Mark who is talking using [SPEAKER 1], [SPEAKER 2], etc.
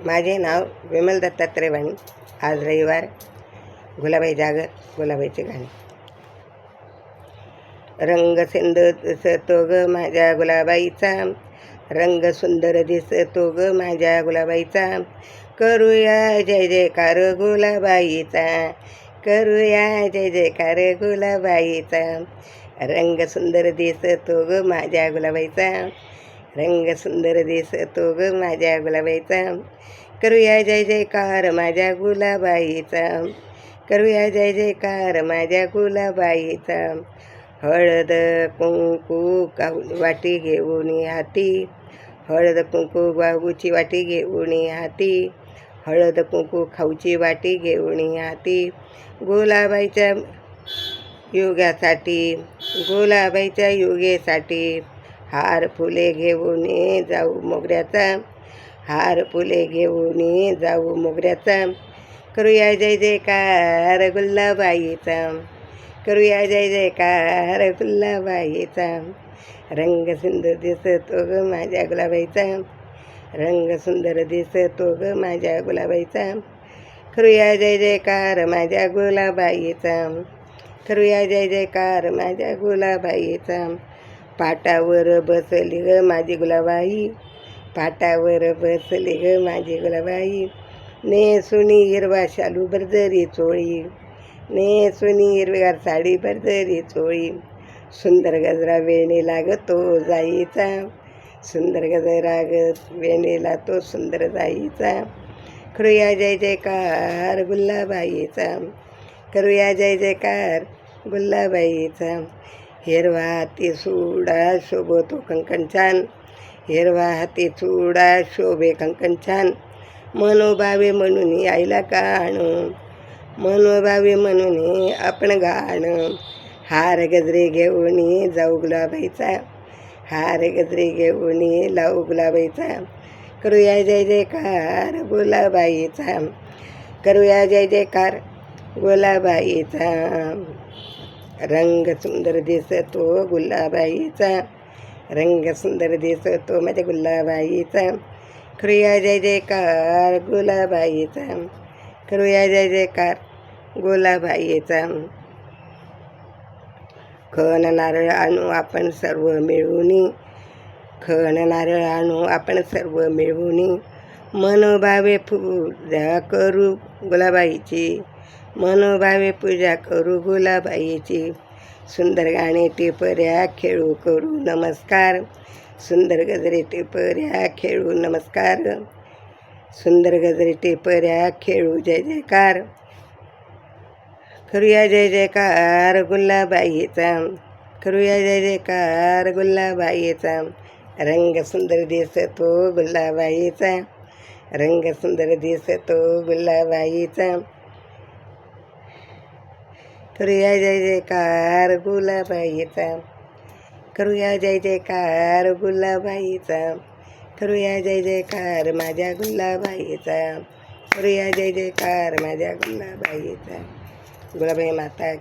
[SPEAKER 1] माझे नाव विमल दत्तात्रय वाणी. आज रविवार. गुलाबाई जागर, गुलाबाईचे गाणे. रंग सिंध दिसतो ग माझ्या गुलाबाईचा, रंग सुंदर दिसतो ग माझ्या गुलाबाईचा. करूया जय जयकार गुलाबाईचा, करूया जय जयकार गुलाबाईचा. रंग सुंदर दिसतो ग माझ्या गुलाबाईचा, रंग सुंदर दिसतो ग माझ्या गुलाबाईचा. करूया जय जयकार माझ्या गुलाबाईचा, करूया जय जयकार माझ्या गुलाबाईचा. हळद कुंकू वाटी घेऊन हाती, हळद कुंकू वाहूची वाटी घेऊन हाती, हळद कुंकू खाऊची वाटी घेऊन हाती. गुलाबाईच्या युगासाठी, गुलाबाईच्या युगेसाठी हार फुले घेऊन जाऊ मोगऱ्याचा, हार फुले घेऊन जाऊ मोगऱ्याचा. करूया जय जयकार गुलाबाईचा, करूया जय जयकार गुलाबाईचा. रंग सुंदर दिसतो ग माझ्या गुलाबाईचा, रंग सुंदर दिसतो ग माझ्या गुलाबाईचा. करूया जय जयकार माझ्या गुलाबाईचा, करूया जय जयकार माझ्या गुलाबाईचा. पाटावर बसली ग माझी गुलाबाई, पाटावर बसली ग माझी गुलाबाई. नेसुनी हिरवा शालू भरजरी चोळी, नेसुनी हिरवीगार साडी भरजरी चोळी. सुंदर गजरा वेणीला ग तो जाईचा, सुंदर गजरा वेणीला तो सुंदर जाईचा. करूया जय जयकार गुलाबाईचा, करूया जय जयकार गुलाबाईचा. हिरवा हाती चुडा शोभतो कंकण छान, हिरवा हाती चुडा शोभे कंकण छान. मनोभावे म्हणून आईला गाणं, मनोभावे म्हणून आपण गाणं. हार गजरे घेऊन जाऊ गुलाबाईचा, हार गजरे घेऊन लावू गुलाबाईचा. करूया जय जयकार गुलाबाईचा, करूया जय जयकार गुलाबाईचा. रंग सुंदर दिसतो गुलाबाईचा, रंग सुंदर दिसतो माझ्या गुलाबाईचा. करूया जय जयकार गुलाबाईचा, करूया जय जयकार गुलाबाईचा. खण नारळ आणू आपण सर्व मिळून, खण नारळ आणू आपण सर्व मिळून. मनोभावे पूजा करू गुलाबाईची, मनोभावे पूजा करू गुलाबाईची. सुंदर गाणे टिपऱ्या खेळू करू नमस्कार, सुंदर गजरे टिपऱ्या खेळू नमस्कार. सुंदर गजरे टिपऱ्या खेळू जय जयकार. करूया जय जयकार गुलाबाईचा, करूया जय जयकार गुलाबाईचा. रंग सुंदर दिसतो गुलाबाईचा, रंग सुंदर दिसतो गुलाबाईचा. करूया जय जयकार गुलाबाईचा, करूया जय जयकार गुलाबाईचा. करूया जय जयकार माझ्या गुलाबाईचा, करूया जय जयकार माझ्या गुलाबाईचा. गुलाबाई माता की